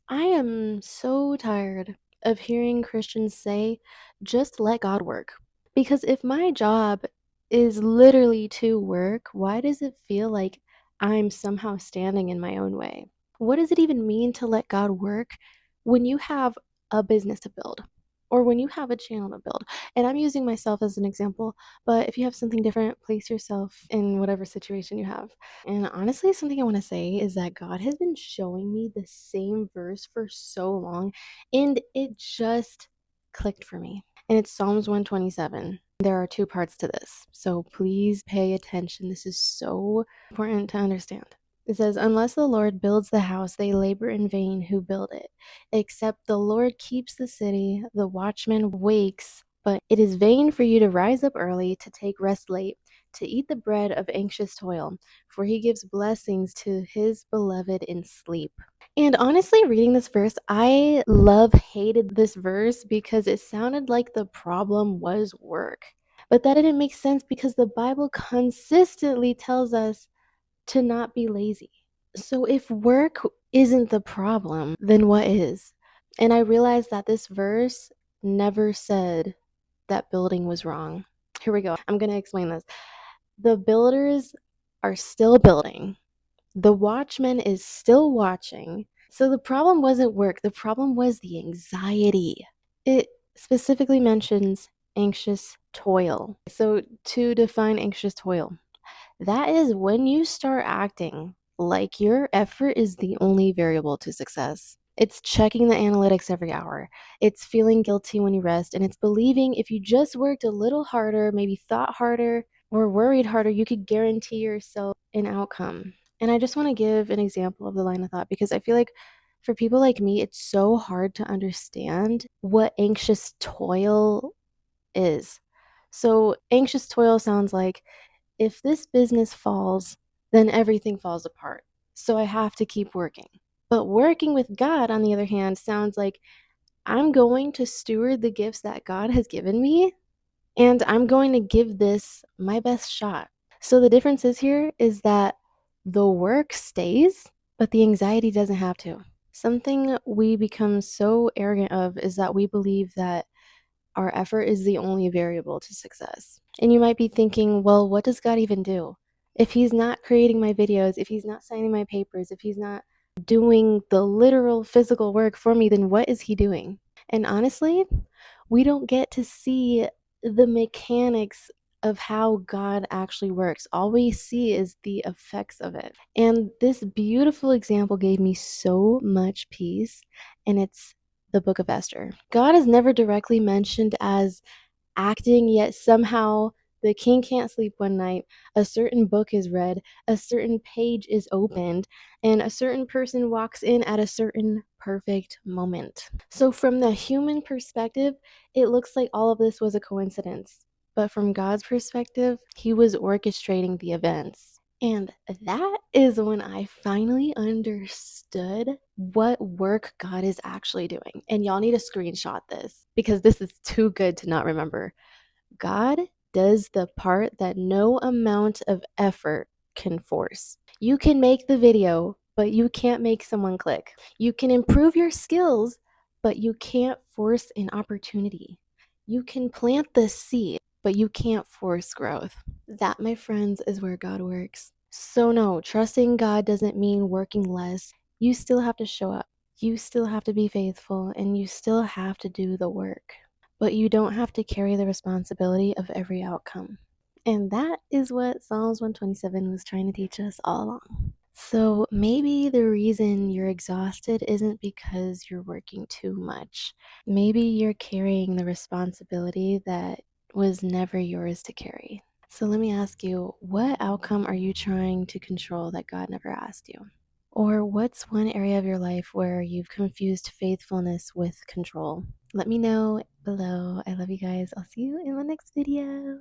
I am so tired of hearing Christians say, just let God work. Because if my job is literally to work, why does it feel like I'm somehow standing in my own way? What does it even mean to let God work when you have a business to build or when you have a channel to build? And I'm using myself as an example, but if you have something different, place yourself in whatever situation you have. And honestly, something I want to say is that God has been showing me the same verse for so long, and it just clicked for me. And it's Psalms 127. There are two parts to this, so please pay attention. This is so important to understand. It says, unless the Lord builds the house, they labor in vain who build it. Except the Lord keeps the city, the watchman wakes. But it is vain for you to rise up early, to take rest late, to eat the bread of anxious toil, for he gives blessings to his beloved in sleep. And honestly, reading this verse, I hated this verse because it sounded like the problem was work. But that didn't make sense because the Bible consistently tells us to not be lazy. So if work isn't the problem, then what is? And I realized that this verse never said that building was wrong. Here we go. I'm going to explain this. The builders are still building. The watchman is still watching. So the problem wasn't work, the problem was the anxiety. It specifically mentions anxious toil. So to define anxious toil, that is when you start acting like your effort is the only variable to success. It's checking the analytics every hour. It's feeling guilty when you rest. And it's believing if you just worked a little harder, maybe thought harder, or worried harder, you could guarantee yourself an outcome. And I just want to give an example of the line of thought because I feel like for people like me, it's so hard to understand what anxious toil is. So, anxious toil sounds like if this business falls, then everything falls apart. So I have to keep working. But working with God, on the other hand, sounds like I'm going to steward the gifts that God has given me and I'm going to give this my best shot. So the difference is here is that the work stays, but the anxiety doesn't have to. Something we become so arrogant of is that we believe that our effort is the only variable to success. And you might be thinking, well, what does God even do? If He's not creating my videos, if He's not signing my papers, if He's not doing the literal physical work for me, then what is He doing? And honestly, we don't get to see the mechanics of how God actually works. All we see is the effects of it. And this beautiful example gave me so much peace, and it's the book of Esther. God is never directly mentioned as acting, yet somehow the king can't sleep one night, a certain book is read, a certain page is opened, and a certain person walks in at a certain perfect moment. So, from the human perspective, it looks like all of this was a coincidence. But from God's perspective, He was orchestrating the events. And that is when I finally understood what work God is actually doing. And y'all need to screenshot this because this is too good to not remember. God does the part that no amount of effort can force. You can make the video, but you can't make someone click. You can improve your skills, but you can't force an opportunity. You can plant the seed, but you can't force growth. That, my friends, is where God works. So, no, trusting God doesn't mean working less. You still have to show up. You still have to be faithful, and you still have to do the work. But you don't have to carry the responsibility of every outcome. And that is what Psalms 127 was trying to teach us all along. So maybe the reason you're exhausted isn't because you're working too much. Maybe you're carrying the responsibility that was never yours to carry. So let me ask you, what outcome are you trying to control that God never asked you? Or what's one area of your life where you've confused faithfulness with control? Let me know below. I love you guys. I'll see you in the next video.